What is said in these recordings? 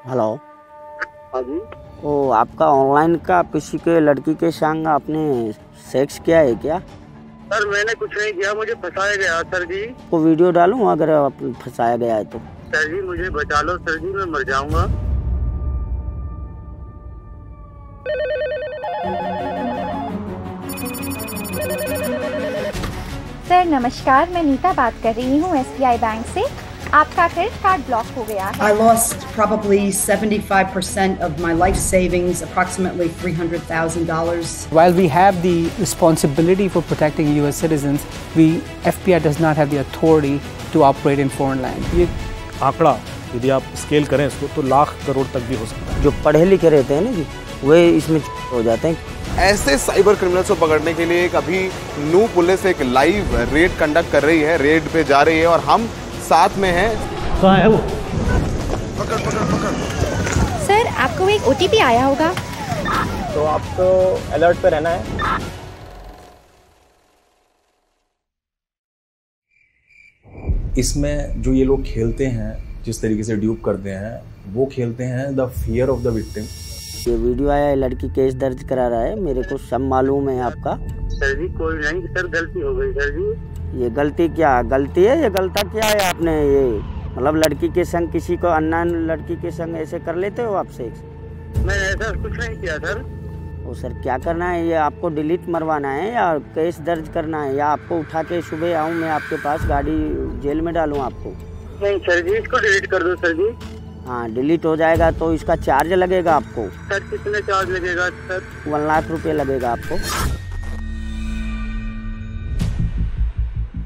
Hello. हाँ जी। ओ आपका online का किसी के लड़की के संग आपने सेक्स किया है क्या? सर मैंने कुछ नहीं किया, मुझे फंसाया गया सर जी। को वीडियो डालूं अगर आप फंसाया गया है तो? सर जी मुझे बचा लो सर जी, मैं मर जाऊंगा। सर नमस्कार, मैं नीता बात कर रही हूँ SBI बैंक से। आपका क्रेडिट कार्ड ब्लॉक हो गया है। I lost probably 75% of my life savings, approximately $300,000. While we have the responsibility for protecting US citizens, FBI does not have the authority to operate in foreign land. ये आंकड़ा यदि आप scale करें इसको तो लाख करोड़ तक भी हो सकता है। जो पढ़े लिखे रहते हैं ना जी, वे इसमें हो जाते हैं। ऐसे साइबर क्रिमिनल्स को पकड़ने के लिए अभी नू पुलिस एक लाइव रेड कंडक्ट कर रही है, रेड पे जा रही है और हम साथ में हैं। कहाँ है वो? पकड़ पकड़ पकड़। सर आपको एक OTP आया होगा, तो आपको अलर्ट पे रहना है। इसमें जो ये लोग खेलते हैं, जिस तरीके से ड्यूप करते हैं, वो खेलते हैं the fear of the victim. ये वीडियो आया है, लड़की केस दर्ज करा रहा है, मेरे को सब मालूम है आपका। सर जी कोई नहीं सर, गलती हो गई सर जी। ये गलती क्या गलती है? ये गलता क्या है आपने? ये मतलब लड़की के संग किसी को अनजान लड़की के संग ऐसे कर लेते हो आप सेक्स? मैंने ऐसा कुछ नहीं किया सर। ओ सर क्या करना है? ये आपको डिलीट मरवाना है या केस दर्ज करना है, या आपको उठा के सुबह आऊँ मैं आपके पास, गाड़ी जेल में डालूँ आपको? नहीं सर जी, इसको डिलीट कर दो सर जी। हाँ डिलीट हो जाएगा तो इसका चार्ज लगेगा आपको। सर कितने चार्ज लगेगा सर? 1 लाख रुपये लगेगा आपको।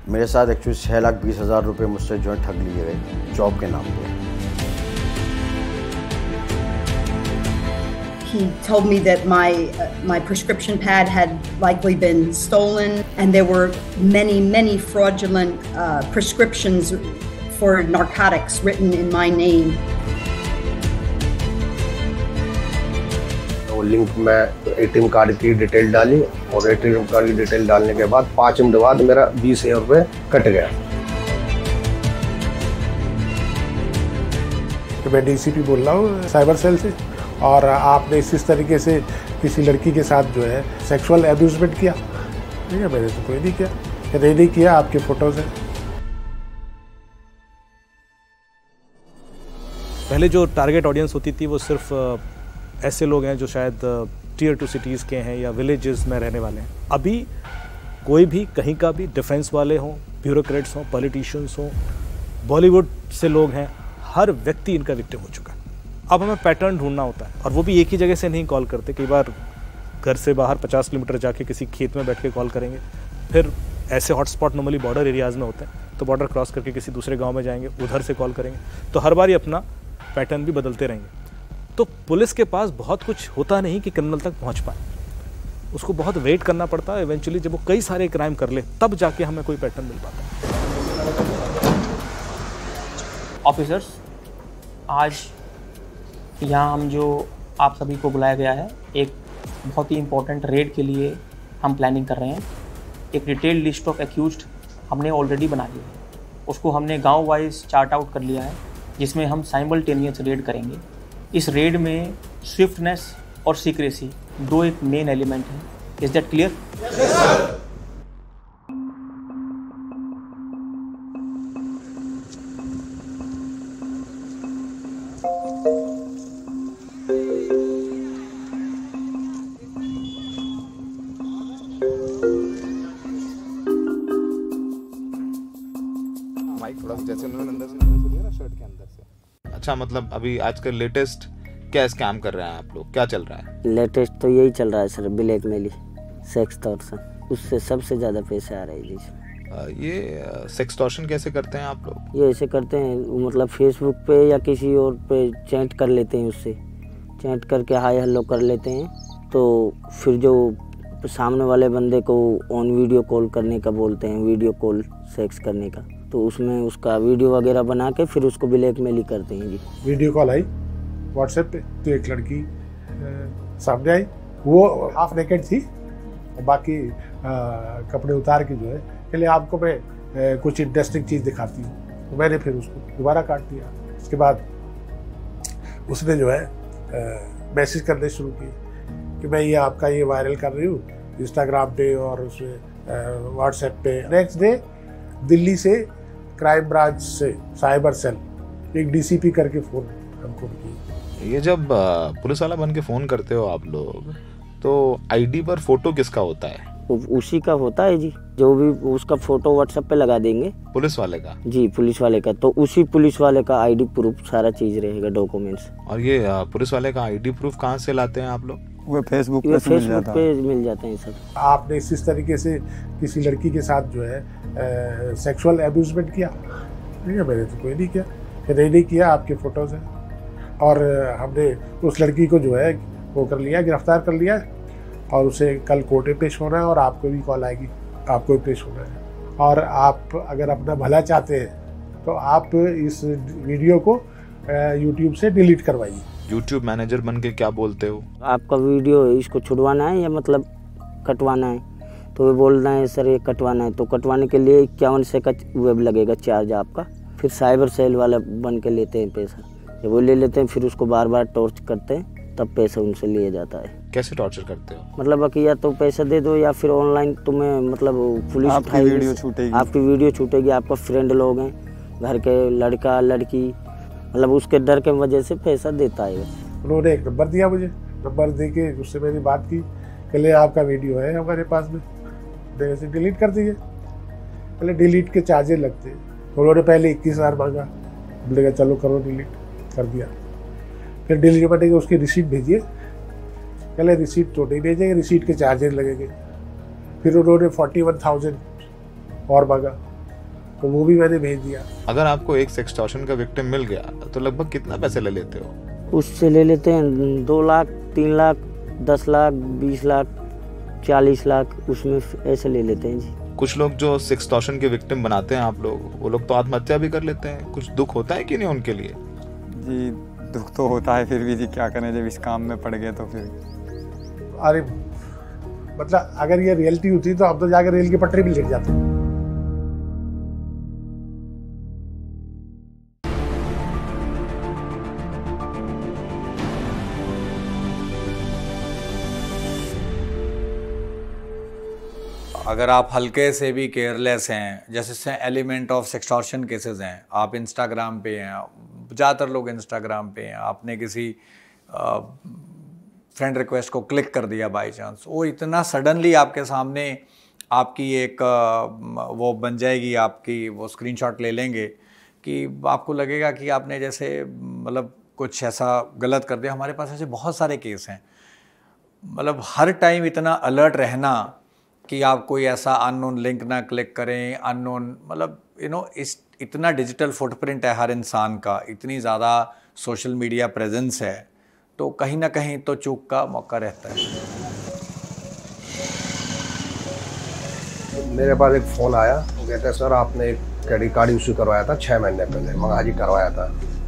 मेरे साथ एक्चुअली 6,20,000 रुपये मुझसे जो है ठग लिए गए जॉब के नाम पे। He told me that my prescription pad had likely been stolen, and there were many fraudulent prescriptions for narcotics written in my name. तो लिंक में ATM कार्ड की डिटेल डाली और ATM कार्ड की डिटेल डालने के बाद 5 मिनट बाद मेरा 20,000 रुपये कट गया। तो मैं DCP बोल रहा हूँ साइबर सेल से, और आपने इस तरीके से किसी लड़की के साथ जो है सेक्सुअल एब्यूजमेंट किया। ठीक है, मैंने तो कोई नहीं किया, मैंने नहीं किया, आपके फोटोज हैं। पहले जो टारगेट ऑडियंस होती थी वो सिर्फ ऐसे लोग हैं जो शायद टियर 2 सिटीज़ के हैं या विलेजेस में रहने वाले हैं। अभी कोई भी कहीं का भी, डिफेंस वाले हों, ब्यूरोक्रेट्स हों, पॉलिटिशियंस हों, बॉलीवुड से लोग हैं, हर व्यक्ति इनका विक्टिम हो चुका है। अब हमें पैटर्न ढूंढना होता है, और वो भी एक ही जगह से नहीं कॉल करते। कई बार घर से बाहर 50 किलोमीटर जाके किसी खेत में बैठ के कॉल करेंगे, फिर ऐसे हॉटस्पॉट नॉर्मली बॉर्डर एरियाज़ में होते हैं तो बॉर्डर क्रॉस करके किसी दूसरे गांव में जाएंगे, उधर से कॉल करेंगे, तो हर बार ही अपना पैटर्न भी बदलते रहेंगे। तो पुलिस के पास बहुत कुछ होता नहीं कि क्रिमिनल तक पहुंच पाए, उसको बहुत वेट करना पड़ता है। इवेंचुअली जब वो कई सारे क्राइम कर ले तब जाके हमें कोई पैटर्न मिल पाता है। ऑफिसर्स, आज यहाँ हम जो आप सभी को बुलाया गया है, एक बहुत ही इम्पोर्टेंट रेड के लिए हम प्लानिंग कर रहे हैं। एक डिटेल्ड लिस्ट ऑफ एक्यूज्ड हमने ऑलरेडी बना ली है, उसको हमने गांव वाइज चार्ट आउट कर लिया है, जिसमें हम साइमल्टेनियस रेड करेंगे। इस रेड में स्विफ्टनेस और सीक्रेसी दो एक मेन एलिमेंट हैं। Is that clear? थोड़ा सा जैसे उन्होंने अंदर से दिया ना, शर्ट के अंदर से। अच्छा, मतलब अभी आजकल लेटेस्ट क्या स्कैम कर रहे हैं आप लोग, क्या चल रहा है? लेटेस्ट तो यही चल रहा है सर, ब्लैकमेल, सेक्सटॉर्शन, उससे सबसे ज़्यादा पैसे आ रहे हैं जी। ये सेक्सटॉर्शन कैसे करते हैं आप लोग? ये ऐसे करते हैं, मतलब फेसबुक पे या किसी और पे चैट कर लेते हैं, उससे चैट करके हाय हेलो कर लेते हैं, तो फिर जो सामने वाले बंदे को ऑन वीडियो कॉल करने का बोलते हैं, वीडियो कॉल सेक्स करने का, तो उसमें उसका वीडियो वगैरह बना के फिर उसको ब्लैकमेल ही करते हैं जी। वीडियो कॉल आई व्हाट्सएप पे, तो एक लड़की सामने आई, वो हाफ नेकेड थी, बाकी कपड़े उतार के जो है, पहले आपको मैं कुछ इंटरेस्टिंग चीज़ दिखाती हूँ, तो मैंने फिर उसको दोबारा काट दिया। उसके बाद उसने जो है मैसेज करने शुरू किए कि मैं ये आपका ये वायरल कर रही हूँ इंस्टाग्राम पे और उसमें व्हाट्सएप पे। नेक्स्ट डे दिल्ली से क्राइम ब्रांच से साइबर सेल एक डीसीपी करके फ़ोन हमको किया। ये जब पुलिस वाला बन के फ़ोन करते हो आप लोग, तो आईडी पर फोटो किसका होता है? उसी का होता है जी, जो भी उसका फोटो व्हाट्सएप पे लगा देंगे। पुलिस वाले का? जी पुलिस वाले का, तो उसी पुलिस वाले का आईडी प्रूफ सारा चीज रहेगा, डॉक्यूमेंट्स। और ये पुलिस वाले का आईडी प्रूफ कहाँ से लाते हैं आप लोग? वो फेसबुक पे मिल जाते हैं सब। आपने इस तरीके से किसी लड़की के साथ जो है सेक्सुअल एब्यूजमेंट किया? नहीं है, मैंने तो कोई नहीं किया। नहीं किया, आपके फोटोज हैं। और हमने उस लड़की को जो है वो कर लिया, गिरफ्तार कर लिया और उसे कल कोर्ट में पेश होना है और आपको भी कॉल आएगी, आपको भी पेश होना है। और आप अगर अपना भला चाहते हैं तो आप इस वीडियो को यूट्यूब से डिलीट करवाइए। यूट्यूब मैनेजर बन के क्या बोलते हो? आपका वीडियो इसको छुड़वाना है या मतलब कटवाना है? तो वो बोल रहे हैं सर ये कटवाना है, तो कटवाने के लिए 51 से का वेब लगेगा चार्ज आपका। फिर साइबर सेल वाला बन के लेते हैं पैसा, जब वो ले लेते हैं फिर उसको बार बार टॉर्च करते हैं, तब पैसा उनसे लिया जाता है। कैसे टॉर्चर करते हो? मतलब कि या तो पैसा दे दो या फिर ऑनलाइन तुम्हें मतलब पुलिस आपकी वीडियो छूटेगी, आपका फ्रेंड लोग हैं, घर के लड़का लड़की, मतलब उसके डर के वजह से पैसा देता है। उन्होंने एक नंबर दिया मुझे, नंबर दे के उससे मैंने बात की, कहले आपका वीडियो है हमारे पास में, से डिलीट कर दीजिए। पहले डिलीट के चार्जेस लगते हैं, उन्होंने पहले 21,000 मांगा, बोलेगा चलो करो डिलीट, कर दिया। फिर डिलीट करने के उसकी रिसीट भेजिए, पहले रिसीट तो नहीं भेजेंगे, रिसीट के चार्जेस लगेंगे। फिर उन्होंने 41,000 और मांगा, तो वो भी मैंने भेज दिया। अगर आपको एक सेक्सटॉर्शन का विक्टिम मिल गया तो लगभग कितना पैसे ले लेते हो? उससे ले लेते हैं 2 लाख, 3 लाख, 10 लाख, 20 लाख, 40 लाख, उसमें ऐसे ले लेते हैं जी। कुछ लोग जो सेक्सटॉर्शन के विक्टिम बनाते हैं आप लोग, वो लोग तो आत्महत्या भी कर लेते हैं। कुछ दुख होता है कि नहीं उनके लिए? जी दुख तो होता है, फिर भी जी क्या करें, जब इस काम में पड़ गए तो फिर। अरे मतलब अगर ये रियलिटी होती तो हम तो जाकर रेल की पटरी भी लेट जाते। अगर आप हल्के से भी केयरलेस हैं, जैसे एलिमेंट ऑफ सेक्सटॉर्शन केसेस हैं, आप इंस्टाग्राम पे हैं, ज़्यादातर लोग इंस्टाग्राम पे हैं, आपने किसी फ्रेंड रिक्वेस्ट को क्लिक कर दिया बाय चांस, वो इतना सडनली आपके सामने आपकी एक वो बन जाएगी, आपकी वो स्क्रीनशॉट ले लेंगे कि आपको लगेगा कि आपने जैसे मतलब कुछ ऐसा गलत कर दिया। हमारे पास ऐसे बहुत सारे केस हैं। मतलब हर टाइम इतना अलर्ट रहना कि आप कोई ऐसा अननोन लिंक ना क्लिक करें, अननोन मतलब इस इतना डिजिटल फुटप्रिंट है हर इंसान का, इतनी ज़्यादा सोशल मीडिया प्रेजेंस है, तो कहीं ना कहीं तो चूक का मौका रहता है। मेरे पास एक फ़ोन आया, वो कहते हैं सर आपने एक क्रेडिट कार्ड इशू करवाया था 6 महीने पहले। मैं हाँ जी करवाया था,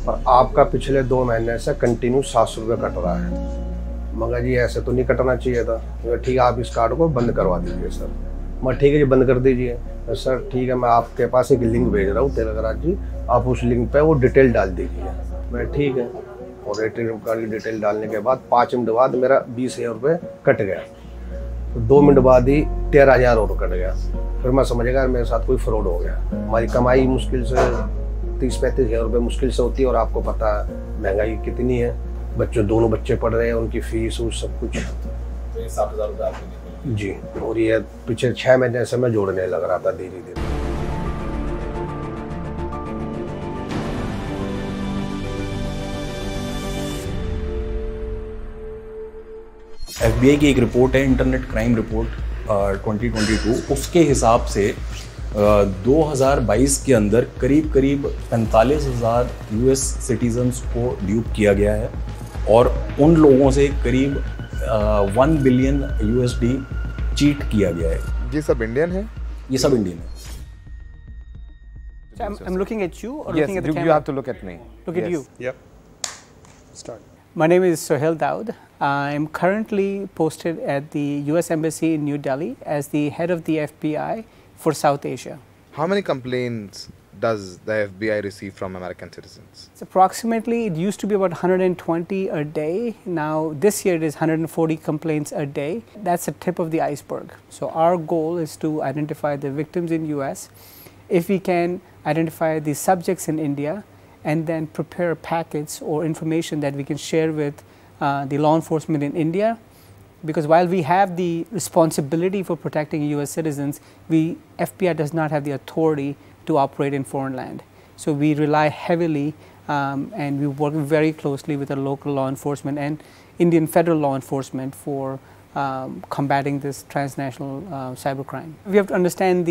पर आपका पिछले 2 महीने से कंटिन्यू 700 रुपये कट रहा है। मगर जी ऐसे तो नहीं कटना चाहिए था। ठीक है आप इस कार्ड को बंद करवा दीजिए सर। मैं ठीक है जी बंद कर दीजिए सर। ठीक है मैं आपके पास एक लिंक भेज रहा हूँ टेलीग्राम जी, आप उस लिंक पे वो डिटेल डाल दीजिए। मैं ठीक है, और एटीएम कार्ड की डिटेल डालने के बाद 5 मिनट बाद मेरा 20,000 रुपये कट गया। तो 2 मिनट बाद ही 13,000 और कट गया। फिर मैं समझ गया मेरे साथ कोई फ्रॉड हो गया। हमारी कमाई मुश्किल से 30-35,000 रुपये मुश्किल से होती है, और आपको पता है महंगाई कितनी है। दोनों बच्चे पढ़ रहे हैं, उनकी फीस और सब कुछ। तो 7,000 रुपये आपके जी, और ये पिछले 6 महीने से मैं जोड़ने लग रहा था धीरे धीरे। FBI की एक रिपोर्ट है, इंटरनेट क्राइम रिपोर्ट 2022, उसके हिसाब से 2022 के अंदर करीब 45,000 US सिटीजन्स को ड्यूप किया गया है, और उन लोगों से करीब 1 बिलियन USD चीट किया गया है। ये सब इंडियन है? ये सब इंडियन है। So I'm looking at you or yes, looking at the camera? You have to look at me. Look yes. at you. Yep. Start. My name is Sohail Daud. I'm currently posted at the US Embassy in New Delhi as the head of the FBI for South Asia. How many complaints does the FBI receive from American citizens? So approximately, it used to be about 120 a day. Now this year it is 140 complaints a day. That's the tip of the iceberg. So our goal is to identify the victims in US. If we can identify the subjects in India, and then prepare packets or information that we can share with the law enforcement in India. Because while we have the responsibility for protecting US citizens, FBI does not have the authority to operate in foreign land. So we rely heavily and we work very closely with the local law enforcement and Indian federal law enforcement for combating this transnational cybercrime. We have to understand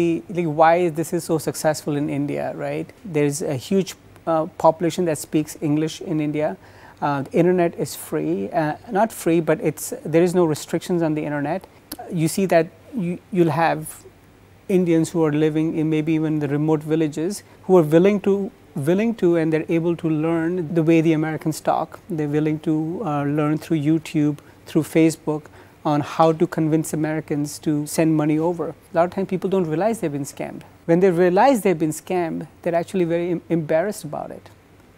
why this is so successful in India, right? There's a huge population that speaks English in India. The internet is free, not free, but there is no restrictions on the internet. You see that you'll have Indians who are living in maybe even the remote villages who are willing to and they're able to learn the way the Americans talk. They're willing to learn through YouTube, through Facebook, on how to convince Americans to send money over. A lot of times people don't realize they've been scammed. When they realize they've been scammed, they're actually very embarrassed about it.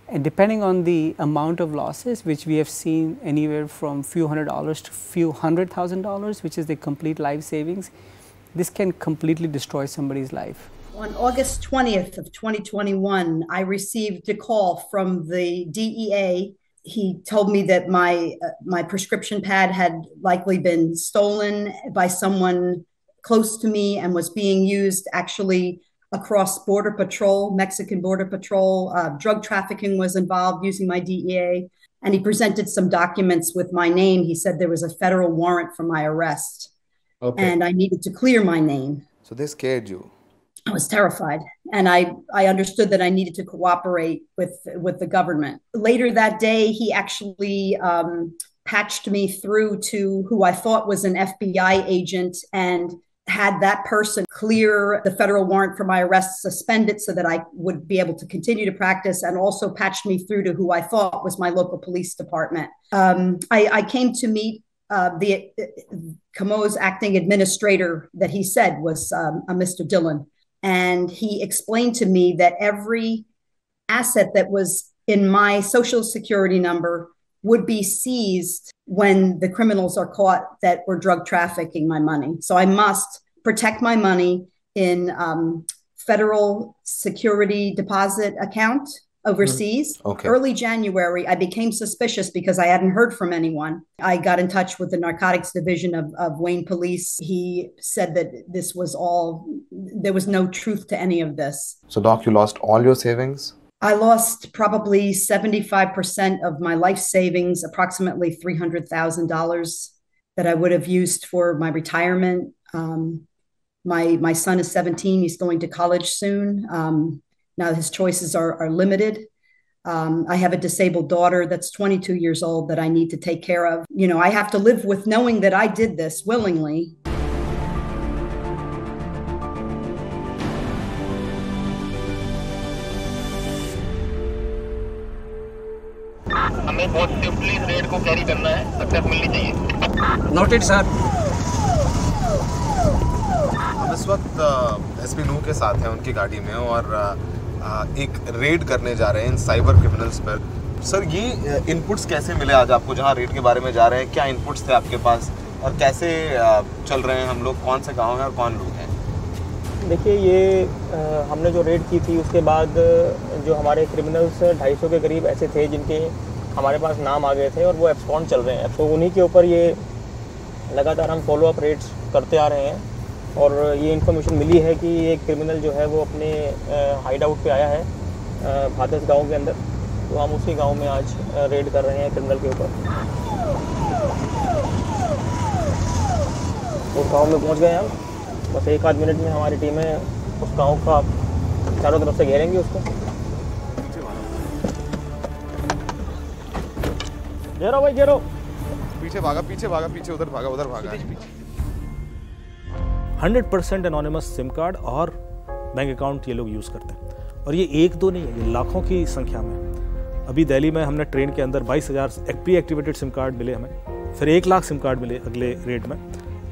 And depending on the amount of losses, which we have seen anywhere from few $100s to few $100,000, which is the complete life savings, this can completely destroy somebody's life. On August 20th of 2021, I received a call from the DEA. He told me that my prescription pad had likely been stolen by someone close to me and was being used actually across Border Patrol, Mexican Border Patrol. Drug trafficking was involved using my DEA. And he presented some documents with my name. He said there was a federal warrant for my arrest. Okay. And I needed to clear my name. So they scared you? I was terrified. And I understood that I needed to cooperate with the government. Later that day, he actually patched me through to who I thought was an FBI agent and had that person clear the federal warrant for my arrest, suspend it so that I would be able to continue to practice, and also patched me through to who I thought was my local police department. I came to meet the Camo's acting administrator that he said was a Mr. Dillon. And he explained to me that every asset that was in my social security number would be seized when the criminals are caught that were drug trafficking my money. So I must protect my money in federal security deposit account overseas. Okay. Early January, I became suspicious because I hadn't heard from anyone. I got in touch with the narcotics division of Wayne Police. He said that this was all, there was no truth to any of this. So Doc, you lost all your savings? I lost probably 75% of my life savings, approximately $300,000 that I would have used for my retirement. My son is 17. He's going to college soon. Now his choices are limited. I have a disabled daughter that's 22 years old that I need to take care of. You know, I have to live with knowing that I did this willingly. हमें बहुत safely इस red को carry करना है, success मिलनी चाहिए। Noted sir. हम इस वक्त एसपी नूह के साथ हैं उनकी गाड़ी में और एक रेड करने जा रहे हैं इन साइबर क्रिमिनल्स पर। सर ये इनपुट्स कैसे मिले आज आपको जहां रेड के बारे में जा रहे हैं? क्या इनपुट्स थे आपके पास और कैसे चल रहे हैं हम लोग? कौन से गाँव हैं और कौन लोग हैं? देखिए ये हमने जो रेड की थी उसके बाद जो हमारे क्रिमिनल्स 250 के करीब ऐसे थे जिनके हमारे पास नाम आ गए थे और वो एब्सकॉन्ड चल रहे हैं। तो उन्हीं के ऊपर ये लगातार हम फॉलो अप रेड्स करते आ रहे हैं और ये इन्फॉर्मेशन मिली है कि एक क्रिमिनल जो है वो अपने हाइड आउट पे आया है भादस गांव के अंदर। तो हम उसी गांव में आज रेड कर रहे हैं क्रिमिनल के ऊपर। उस गाँव में पहुँच गए हैं हम। बस एक आध मिनट में हमारी टीमें उस गांव का चारों तरफ से घेरेंगी उसको। घेरो भाई घेरो। पीछे भागा पीछे उधर भागा 100% एनोनिमस सिम कार्ड और बैंक अकाउंट ये लोग यूज़ करते हैं और ये एक दो नहीं है, ये लाखों की संख्या में। अभी दिल्ली में हमने ट्रेन के अंदर 22,000 प्री एक्टिवेटेड सिम कार्ड मिले हमें, फिर 1 लाख सिम कार्ड मिले अगले रेट में।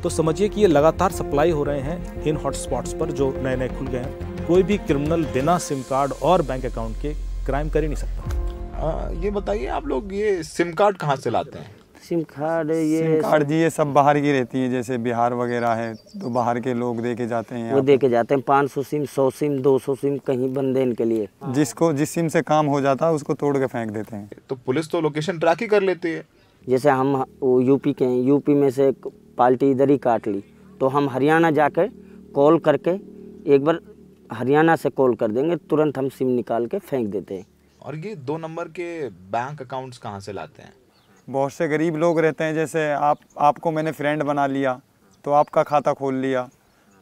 तो समझिए कि ये लगातार सप्लाई हो रहे हैं इन हॉटस्पॉट्स पर जो नए खुल गए हैं। कोई भी क्रिमिनल बिना सिम कार्ड और बैंक अकाउंट के क्राइम कर ही नहीं सकता। ये बताइए आप लोग ये सिम कार्ड कहाँ से लाते हैं? सिम कार्ड जी ये सब बाहर की रहती है, जैसे बिहार वगैरह है तो बाहर के लोग दे के जाते हैं। वो दे के जाते हैं 500 सिम, 100 सिम, 200 सिम कहीं बंदे इनके लिए। जिस सिम से काम हो जाता है उसको तोड़ के फेंक देते हैं। तो पुलिस तो लोकेशन ट्रैक ही कर लेती है। जैसे हम वो यूपी के हैं, यूपी में से पार्टी इधर ही काट ली तो हम हरियाणा जाकर कॉल करके एक बार हरियाणा से कॉल कर देंगे, तुरंत हम सिम निकाल के फेंक देते हैं। और ये 2 नंबर के बैंक अकाउंट्स कहाँ से लाते हैं? बहुत से गरीब लोग रहते हैं, जैसे आपको मैंने फ्रेंड बना लिया तो आपका खाता खोल लिया,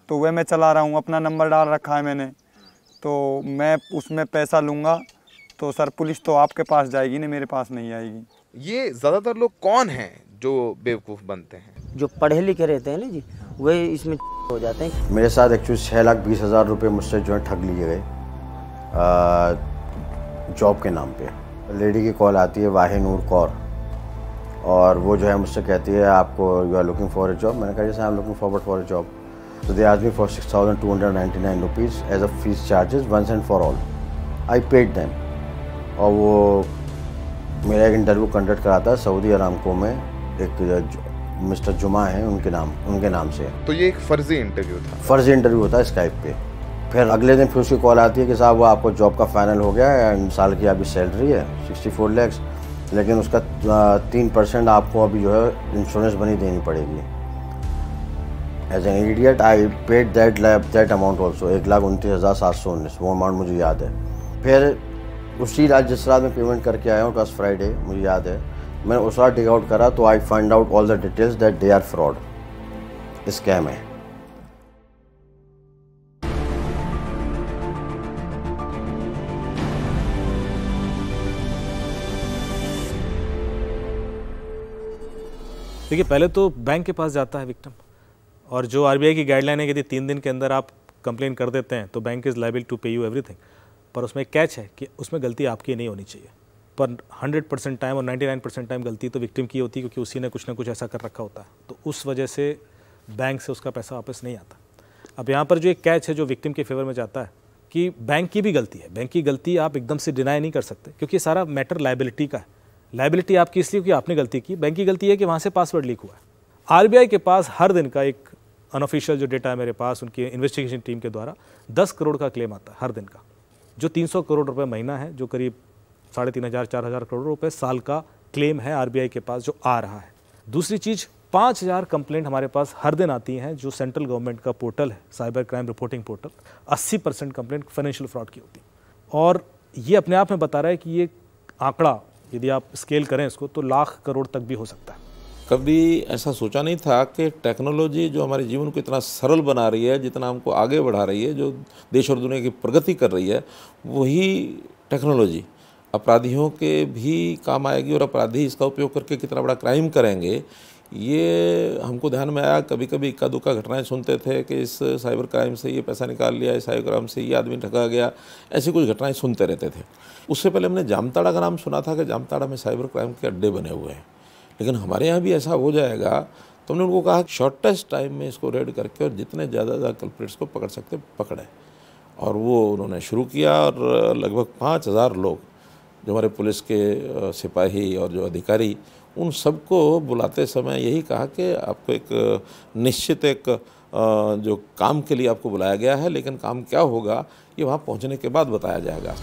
तो वह मैं चला रहा हूँ, अपना नंबर डाल रखा है मैंने, तो मैं उसमें पैसा लूँगा तो सर पुलिस तो आपके पास जाएगी ना, मेरे पास नहीं आएगी। ये ज़्यादातर लोग कौन हैं जो बेवकूफ़ बनते हैं? जो पढ़े लिखे रहते हैं ना जी, वे इसमें हो जाते हैं। मेरे साथ एक्चुअली 6,20,000 रुपये मुझसे जो है ठग लिए गए जॉब के नाम पे। लेडी की कॉल आती है वाहिनूर कौर, और वो जो है मुझसे कहती है आपको you are looking for a job. मैंने कहा जैसे I am looking forward for a job, तो they asked me for 6,299 rupees as a fees charges once and for all. I paid them, और वो मेरा एक इंटरव्यू कंडक्ट कराता है सऊदी अरामको में, एक मिस्टर जुमा है उनके नाम से। तो ये एक फर्जी इंटरव्यू था? फर्जी इंटरव्यू होता है स्काइप पे। फिर अगले दिन फिर उसकी कॉल आती है कि साहब वो आपको जॉब का फाइनल हो गया है, साल की आपकी सैलरी है 64 लाख, लेकिन उसका 3% आपको अभी जो है इंश्योरेंस बनी देनी पड़ेगी। As an idiot I paid that amount also, 1,29,719, वो अमाउंट मुझे याद है। फिर उसी रात जिस रात में पेमेंट करके आया हूँ, ट्रस्ट फ्राइडे मुझे याद है, मैंने उस रात टिक आउट करा तो I find out all the details that they are fraud, scam है। देखिए पहले तो बैंक के पास जाता है विक्टिम, और जो आरबीआई की गाइडलाइन है कि यदि 3 दिन के अंदर आप कंप्लेन कर देते हैं तो बैंक इज़ लायबल टू पे यू एवरीथिंग। पर उसमें एक कैच है कि उसमें गलती आपकी नहीं होनी चाहिए, पर 100% टाइम और 99% टाइम गलती तो विक्टिम की होती है, क्योंकि उसी ने कुछ ना कुछ ऐसा कर रखा होता है, तो उस वजह से बैंक से उसका पैसा वापस नहीं आता। अब यहाँ पर जो एक कैच है जो विक्टिम के फेवर में जाता है कि बैंक की भी गलती है। बैंक की गलती आप एकदम से डिनाई नहीं कर सकते, क्योंकि सारा मैटर लायबिलिटी का है। लायबिलिटी आपकी इसलिए कि आपने गलती की, बैंक की गलती है कि वहाँ से पासवर्ड लीक हुआ है। आरबीआई के पास हर दिन का एक अनऑफिशियल जो डेटा है मेरे पास, उनकी इन्वेस्टिगेशन टीम के द्वारा 10 करोड़ का क्लेम आता है हर दिन का, जो 300 करोड़ रुपए महीना है, जो करीब 3,500-4,000 करोड़ रुपए साल का क्लेम है आरबीआई के पास जो आ रहा है। दूसरी चीज़ 5,000 कंप्लेंट हमारे पास हर दिन आती हैं, जो सेंट्रल गवर्नमेंट का पोर्टल है cyber crime reporting portal, 80% complaint financial fraud की होती है। और ये अपने आप में बता रहा है कि ये आंकड़ा यदि आप स्केल करें इसको तो लाख करोड़ तक भी हो सकता है। कभी ऐसा सोचा नहीं था कि टेक्नोलॉजी जो हमारे जीवन को इतना सरल बना रही है, जितना हमको आगे बढ़ा रही है, जो देश और दुनिया की प्रगति कर रही है, वही टेक्नोलॉजी अपराधियों के भी काम आएगी, और अपराधी इसका उपयोग करके कितना बड़ा क्राइम करेंगे ये हमको ध्यान में आया। कभी कभी इक्का दुक्का घटनाएं सुनते थे कि इस साइबर क्राइम से ये पैसा निकाल लिया, इस साइबर क्राइम से ये आदमी ठगा गया, ऐसी कुछ घटनाएं सुनते रहते थे। उससे पहले हमने जामताड़ा का नाम सुना था कि जामताड़ा में साइबर क्राइम के अड्डे बने हुए हैं, लेकिन हमारे यहाँ भी ऐसा हो जाएगा। तो हमने उनको कहा शॉर्टेस्ट टाइम में इसको रेड करके और जितने ज़्यादा कल्प्रिट्स को पकड़ सकते पकड़ें, और वो उन्होंने शुरू किया। और लगभग 5,000 लोग, जो हमारे पुलिस के सिपाही और जो अधिकारी, उन सबको बुलाते समय यही कहा कि आपको एक निश्चित एक जो काम के लिए आपको बुलाया गया है, लेकिन काम क्या होगा ये वहाँ पहुँचने के बाद बताया जाएगा।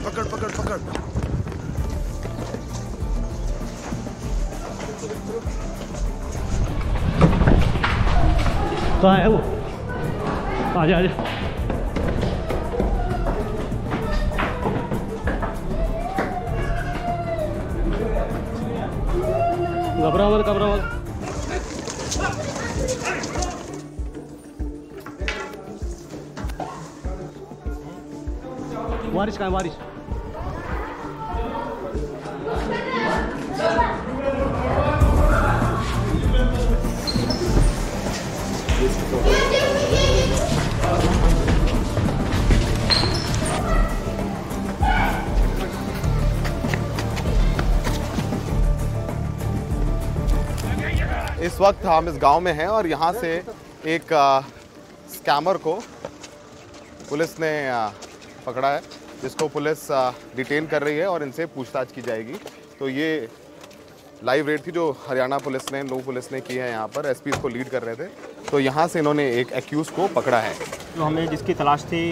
पकड़ पकड़ पकड़। कहाँ है वो? आजा आजा। घबराओ मत, घबराओ मत। वारिस कहाँ है? वारिस वक्त हम इस गांव में हैं और यहाँ से एक स्कैमर को पुलिस ने पकड़ा है, जिसको पुलिस डिटेन कर रही है और इनसे पूछताछ की जाएगी। तो ये लाइव रेड थी जो हरियाणा पुलिस ने, नूह पुलिस ने की है यहाँ पर। एसपी इसको लीड कर रहे थे, तो यहाँ से इन्होंने एक एक्यूज को पकड़ा है। तो हमें जिसकी तलाश थी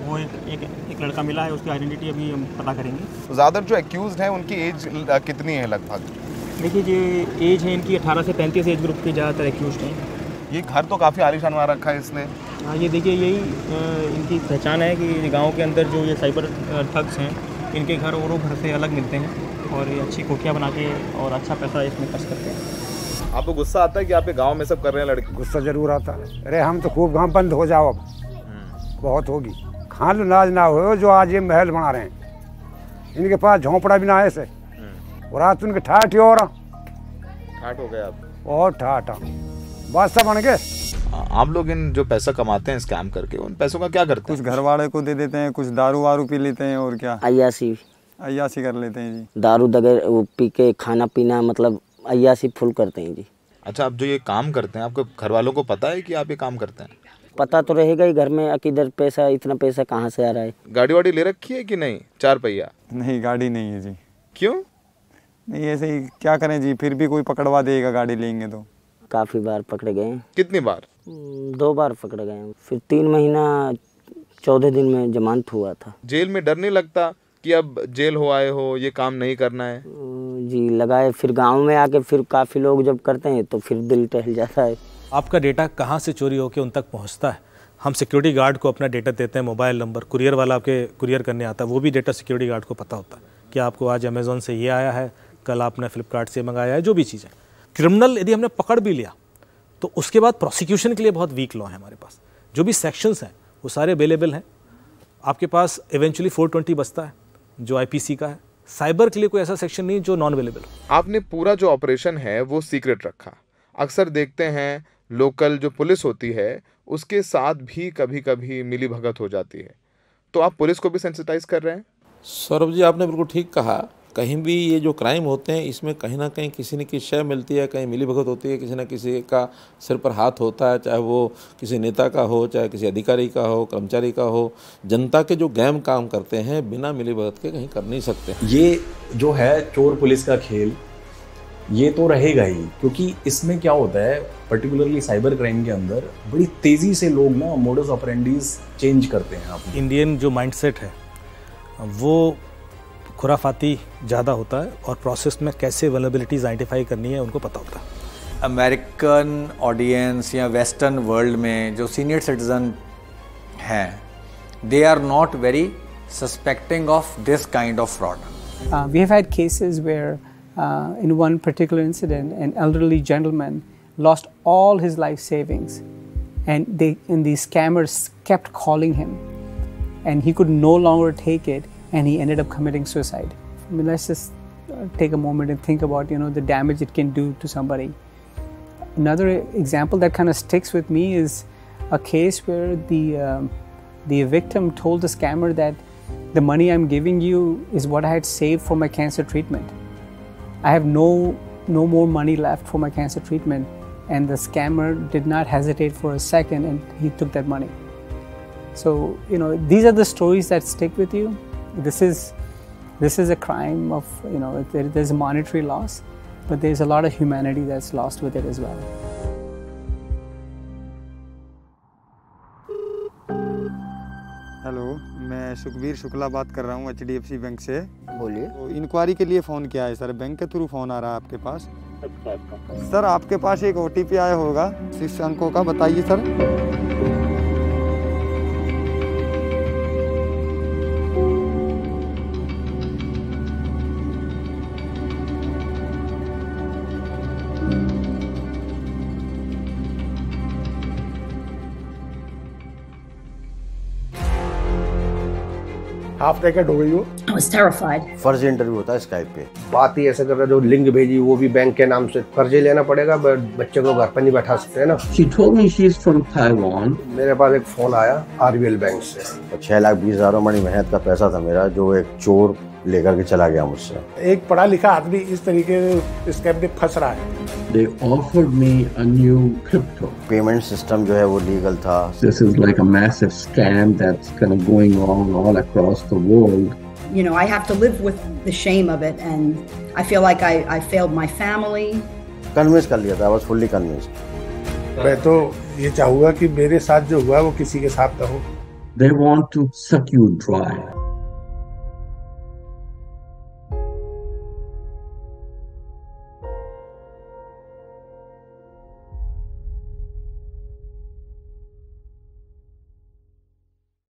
वो एक लड़का मिला है, उसकी आइडेंटिटी अभी हम पता करेंगे। ज़्यादातर जो एक्यूज हैं उनकी एज कितनी है लगभग? देखिए जो एज है इनकी 18 से 35 एज ग्रुप के ज़्यादातर एक्यूज हैं। ये घर तो काफ़ी आलीशान बना रखा है इसने। हाँ, ये देखिए यही इनकी पहचान है कि गांव के अंदर जो ये साइबर ठग्स हैं, इनके घर औरों घर से अलग मिलते हैं और ये अच्छी कोठियाँ बना के और अच्छा पैसा इसमें खर्च करते हैं। आपको गुस्सा आता है कि आपके गांव में सब कर रहे हैं लड़के? गुस्सा जरूर आता है। अरे हम तो खूब गांव बंद हो जाओ, अब बहुत होगी। खान नाज ना हो जो आज ये महल बना रहे हैं, इनके पास झोंपड़ा भी ना है ऐसे, और आज उनके ठाठ ही और ठाठ हो गए आप? और ठाठ बादशाह बन गए। आप लोग इन जो पैसा कमाते हैं स्कैम करके, उन पैसों का क्या करते हैं? कुछ घर वाले को दे देते हैं, कुछ दारू वारू पी लेते हैं, और क्या अय्यासी कर लेते हैं जी। दारू दगर वो पी के खाना पीना, मतलब अय्यासी फुल करते हैं जी। अच्छा, आप जो ये काम करते हैं, आपके घर वालों को पता है कि आप ये काम करते हैं? पता तो रहेगा ही घर में, किधर पैसा, इतना पैसा कहाँ से आ रहा है। गाड़ी वाड़ी ले रखी है कि नहीं? 4 पहिया? नहीं, गाड़ी नहीं है जी। क्यों? नहीं, ऐसे ही क्या करें जी, फिर भी कोई पकड़वा देगा गाड़ी लेंगे तो। काफ़ी बार पकड़े गए हैं। कितनी बार? 2 बार पकड़े गए हैं। फिर 3 महीना 14 दिन में जमानत हुआ था। जेल में डर नहीं लगता कि अब जेल हो आए हो, ये काम नहीं करना है? जी लगाए। फिर गांव में आके फिर काफ़ी लोग जब करते हैं तो फिर दिल टहल जाता है। आपका डेटा कहाँ से चोरी होकर उन तक पहुँचता है? हम सिक्योरिटी गार्ड को अपना डेटा देते हैं, मोबाइल नंबर, कुरियर वाला आपके कुरियर करने आता है, वो भी डेटा सिक्योरिटी गार्ड को पता होता है कि आपको आज अमेज़ॉन से ये आया है, कल आपने फ्लिपकार्ट से मंगाया है, जो भी चीज़ है। क्रिमिनल यदि हमने पकड़ भी लिया तो उसके बाद प्रोसिक्यूशन के लिए बहुत वीक लॉ है हमारे पास। जो भी सेक्शंस हैं वो सारे अवेलेबल हैं। आपके पास इवेंचुअली 420 बचता है जो आईपीसी का है। साइबर के लिए कोई ऐसा सेक्शन नहीं जो नॉन अवेलेबल हो। आपने पूरा जो ऑपरेशन है वो सीक्रेट रखा। अक्सर देखते हैं लोकल जो पुलिस होती है उसके साथ भी कभी कभी मिली भगत हो जाती है, तो आप पुलिस को भी सेंसिटाइज कर रहे हैं? सौरभ जी, आपने बिल्कुल ठीक कहा। कहीं भी ये जो क्राइम होते हैं इसमें कहीं ना कहीं किसी न किसी शय मिलती है, कहीं मिली भगत होती है, किसी न किसी का सिर पर हाथ होता है, चाहे वो किसी नेता का हो, चाहे किसी अधिकारी का हो, कर्मचारी का हो। जनता के जो गैम काम करते हैं बिना मिली भगत के कहीं कर नहीं सकते। ये जो है चोर पुलिस का खेल, ये तो रहेगा ही, क्योंकि इसमें क्या होता है, पर्टिकुलरली साइबर क्राइम के अंदर बड़ी तेज़ी से लोग ना मोडस ऑपरेंडीज चेंज करते हैं। आप इंडियन जो माइंडसेट है वो खुराफाती ज़्यादा होता है और प्रोसेस में कैसे वल्नरेबिलिटीज आइडेंटिफाई करनी है उनको पता होता है। अमेरिकन ऑडियंस या वेस्टर्न वर्ल्ड में जो सीनियर सिटीजन हैं, they are not very suspecting of this kind of fraud. We have had cases where in one particular incident an elderly gentleman lost all his life savings and the scammers kept calling him and he could no longer take it and he ended up committing suicide. I mean, let's just take a moment and think about, the damage it can do to somebody. Another example that kind of sticks with me is a case where the victim told the scammer that the money I'm giving you is what I had saved for my cancer treatment. I have no more money left for my cancer treatment, and the scammer did not hesitate for a second and he took that money. So, these are the stories that stick with you. This is a crime of, there's a monetary loss, but there's a lot of humanity that's lost with it as well. Hello, मैं सुखबीर शुक्ला बात कर रहा हूँ HDFC bank से। बोलिए। तो inquiry के लिए फ़ोन किया है सर, बैंक के थ्रू फ़ोन आ रहा है आपके पास। अच्छा। सर आपके पास एक OTP आया होगा 6 अंकों का, बताइए सर। हाफ नेकेड हो गई हो। I was terrified. फर्ज इंटरव्यू होता है स्काइप पे। बात ही ऐसे कर रहा है, जो लिंक भेजी वो भी बैंक के नाम से, कर्जे लेना पड़ेगा, बच्चे को घर पर नहीं बैठा सकते है ना। She told me she is from Taiwan. मेरे पास एक फोन आया RBL बैंक से, 6,20,000 बड़ी मेहनत का पैसा था मेरा, जो एक चोर लेकर के चला गया मुझसे। एक पढ़ा लिखा आदमी इस तरीके से स्कैम में फंस रहा है। They offered me a new crypto. Payment system जो है वो लीगल था। This is like a massive scam that's kind of going on all across the world. You know, I have to live with the shame of it, and I feel like I failed my family. Convince कर लिया था, I was fully convinced. मैं तो ये चाहूँगा कि मेरे साथ जो हुआ वो किसी के साथ ना हो। They want to suck you dry.